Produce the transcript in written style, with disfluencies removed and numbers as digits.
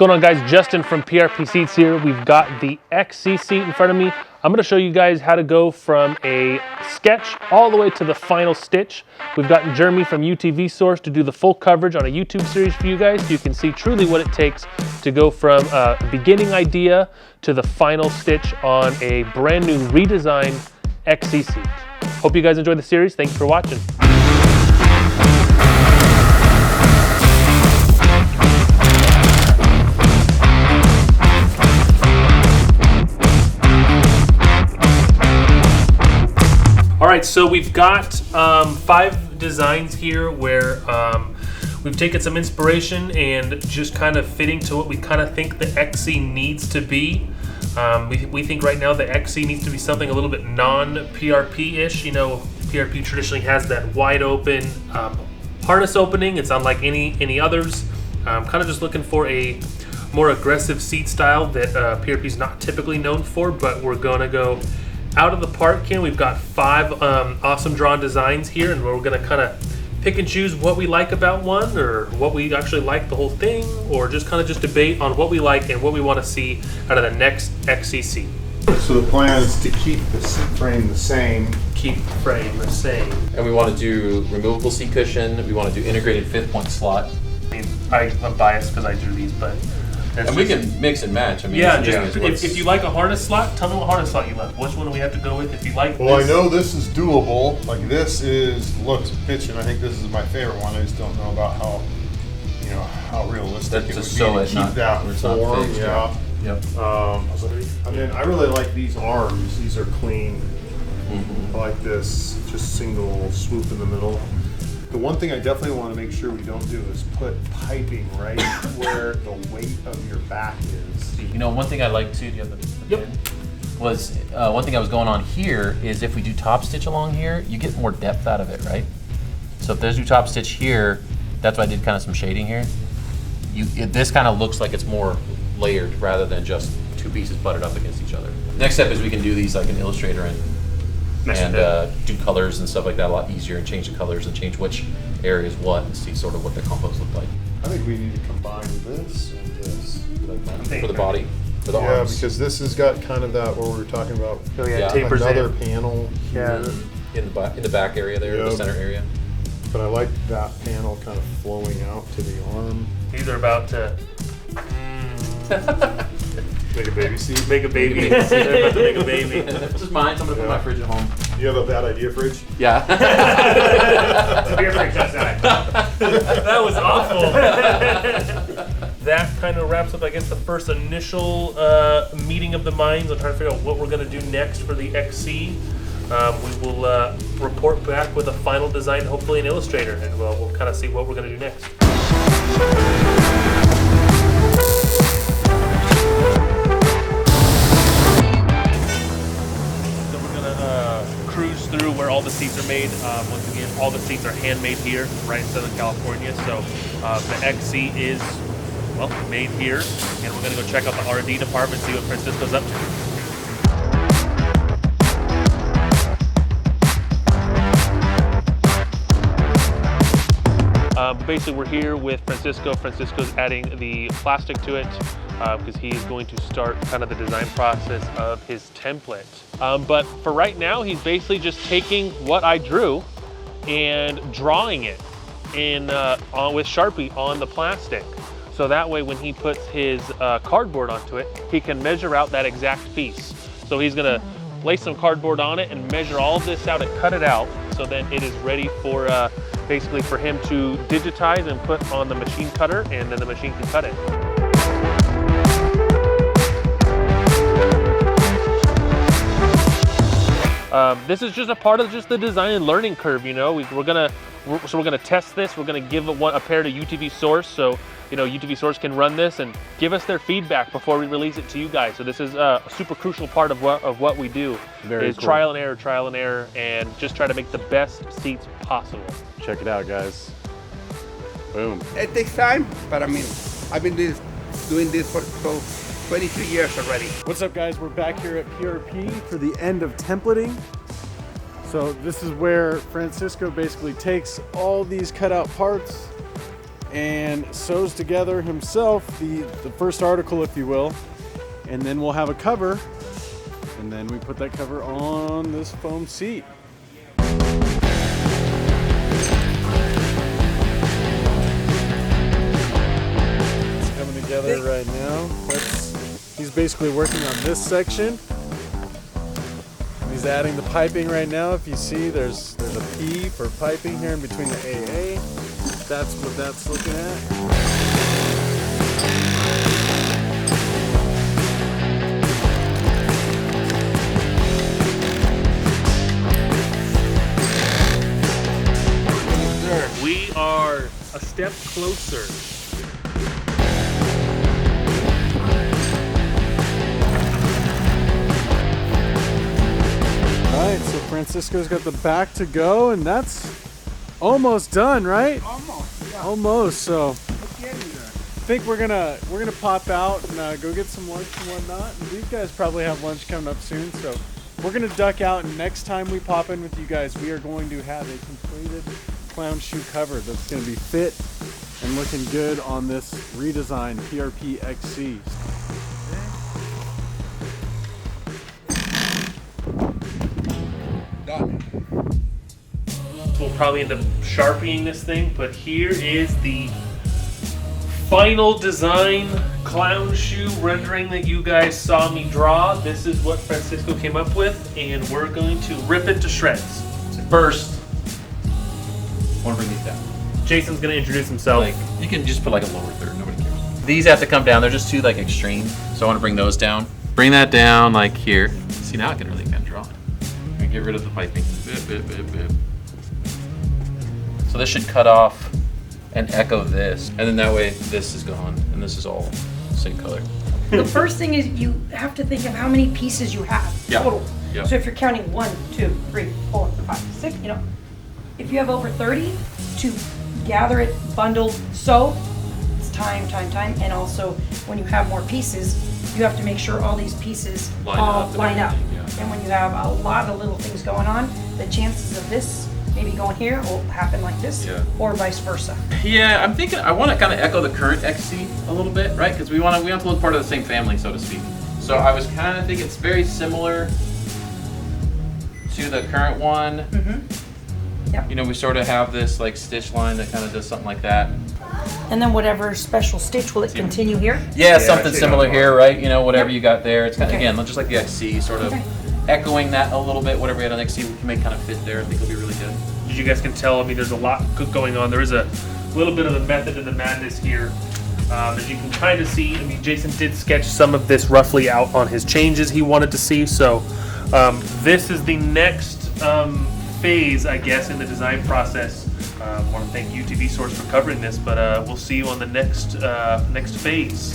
going on, guys? Justin from PRP Seats here. We've got the XC seat in front of me. I'm going to show you guys how to go from a sketch all the way to the final stitch. We've gotten Jeremy from UTV Source to do the full coverage on a YouTube series for you guys, so you can see truly what it takes to go from a beginning idea to the final stitch on a brand new redesigned XC seat. Hope you guys enjoyed the series. Thanks for watching. All right, so we've got 5 designs here where we've taken some inspiration and just kind of fitting to what we kind of think the XC needs to be. We think right now the XC needs to be something a little bit non-PRP-ish. You know, PRP traditionally has that wide open harness opening. It's unlike any others. Kind of just looking for a more aggressive seat style that PRP is not typically known for, but we're gonna go out of the park here. We've got 5 awesome drawn designs here, and we're gonna kind of pick and choose what we like about one, or what we actually like the whole thing, or just kind of just debate on what we like and what we want to see out of the next XC seat. So the plan is to keep the seat frame the same. Keep the frame the same. And we want to do removable seat cushion. We want to do integrated 5th-point slot. I mean, I'm biased because I drew these, but and we can mix and match. I mean, yeah, if you like a harness slot, tell me what harness slot you like. Which one do we have to go with? If you like well, this. I know this is doable. Like this looks pitching. I think this is my favorite one. I just don't know about how realistic it would be to keep that form. Fixed, yeah. Yep. And then I really like these arms. These are clean. I like this, just single swoop in the middle. The one thing I definitely want to make sure we don't do is put piping right where the weight of your back is. You know, one thing I like too, do you have the Yep. was one thing I was going on here is if we do top stitch along here, you get more depth out of it, right? So if there's do top stitch here, that's why I did kind of some shading here. This kind of looks like it's more layered rather than just 2 pieces butted up against each other. Next step is we can do these like an Illustrator and do colors and stuff like that a lot easier, and change the colors and change which area is what, and see sort of what the combos look like. I think we need to combine this and this. For the body, for the yeah, arms. because this has got kind of that, what we were talking about. Oh yeah, Yeah. tapers Another in. panel here. In the back area there, the Yep. center area. But I like that panel kind of flowing out to the arm. These are about to Make a baby seat. make a baby. They're about to make a baby. Just mine, so I'm gonna put my fridge at home. You have a bad idea, fridge? Yeah. That was awful. That kind of wraps up, I guess, the first initial meeting of the minds on trying to figure out what we're going to do next for the XC. We will report back with a final design, hopefully in Illustrator, and we'll kind of see what we're going to do next. So we're going to cruise through where all the seats are made. Once again, all the seats are handmade here, right in Southern California. So the XC is, well, made here, and we're gonna go check out the R&D department, see what Francisco's up to. Basically, we're here with Francisco. Francisco's adding the plastic to it because he is going to start kind of the design process of his template. But for right now, he's basically just taking what I drew and drawing it with Sharpie on the plastic. So that way, when he puts his cardboard onto it, he can measure out that exact piece. So he's gonna lay some cardboard on it and measure all of this out and cut it out. So then it is ready for basically for him to digitize and put on the machine cutter, and then the machine can cut it. This is just a part of just the design and learning curve, you know. We're gonna test this. We're gonna give a pair to UTV Source, so you know UTV Source can run this and give us their feedback before we release it to you guys. So this is a super crucial part of what we do. Very cool. Trial and error, and just try to make the best seats possible. Check it out, guys. Boom. It takes time, but I mean, I've been doing this for 23 years already. What's up, guys? We're back here at PRP for the end of templating. So this is where Francisco basically takes all these cutout parts and sews together himself the first article, if you will, and then we'll have a cover, and then we put that cover on this foam seat. It's coming together right now. He's basically working on this section. He's adding the piping right now. If you see, there's a P for piping here in between the AA. That's what that's looking at. We are a step closer. Alright, so Francisco's got the back to go, and that's almost done, right? Almost. Yeah. Almost. So It's getting there. I think we're gonna pop out and go get some lunch and whatnot. And these guys probably have lunch coming up soon, so we're gonna duck out. And next time we pop in with you guys, we are going to have a completed clown shoe cover that's gonna be fit and looking good on this redesigned PRP XC. Done. We'll probably end up sharpening this thing, but here is the final design clown shoe rendering that you guys saw me draw. This is what Francisco came up with, and we're going to rip it to shreds. First, I want to bring these down. Jason's going to introduce himself. Like, you can just put like a lower third, nobody cares. These have to come down, they're just too like extreme, so I want to bring those down. Bring that down like here. See, now I can really kind of draw it. And get rid of the piping. So this should cut off and echo this, and then that way this is gone, and this is all same color. The first thing is you have to think of how many pieces you have Yeah. total. Yeah. So if you're counting 1, 2, 3, 4, 5, 6, if you have over 30, to gather it, bundle, sew, it's time. And also when you have more pieces, you have to make sure all these pieces Line all up and line up. everything, yeah. And when you have a lot of little things going on, the chances of this maybe going here will happen like this, Yeah. or vice versa. Yeah, I'm thinking I want to kind of echo the current XC a little bit, right? Because we have to look part of the same family, so to speak. So I was kind of thinking it's very similar to the current one. Mm-hmm. Yep. You know, we sort of have this like stitch line that kind of does something like that. And then whatever special stitch, will it continue here? Yeah, something similar here, right? You know, whatever Yep. you got there. It's kind of, Okay. again, just like the XC, sort of Okay. echoing that a little bit. Whatever we had on XC, we can make kind of fit there. I think it'll be really good. As you guys can tell, I mean, there's a lot going on. There is a little bit of the method and the madness here. As you can kind of see, I mean, Jason did sketch some of this roughly out on his changes he wanted to see. So this is the next phase, I guess, in the design process. I want to thank UTV Source for covering this, but we'll see you on the next phase.